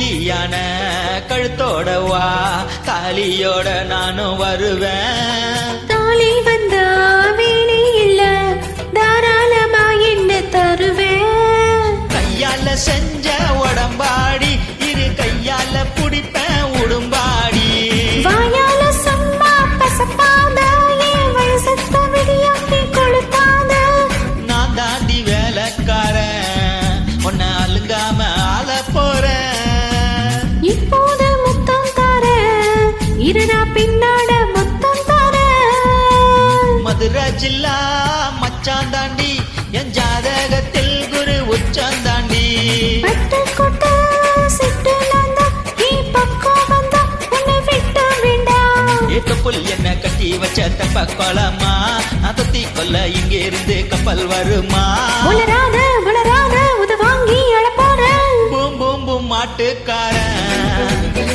ஒல்லியான கழுத்தோட வா, தாலியோட நானும் வருவேன். தாலி வந்தா வேணி இல்ல, தாராளமா என்ன தருவேன். கையால செஞ்ச உடம்பாடி, இரு கையால புடிப்பேன் உடும்பாடி. வாயால சும்மா பசப்பாத, என் வயசத்த விடியாக்கி கொளுத்தாத. நான் தாண்டி வேலைக்காரன், உன்னை அழுங்காம ஆள போறேன். இப்போது முத்தம் தர, இருடா பின்னாட முத்தம் தர. மதுரை ஜில்லா மச்சான் தாண்டி, என் ஜாதகத்தில் குரு உச்சான் தாண்டி. பட்டு கொட்டு சிட்டு நந்தா, நீ பக்கம் வந்தா உன்னை விட்டு வேண்டாம். ஏத்த புல் என்ன கட்டி வச்ச தப்ப கொளமா, அதத்தி கொல்ல இங்க இருந்து கப்பல் வருமா. உளராத உளராத உத வாங்கி அழ போற. Boom boom boom மாட்டுக்காரன்,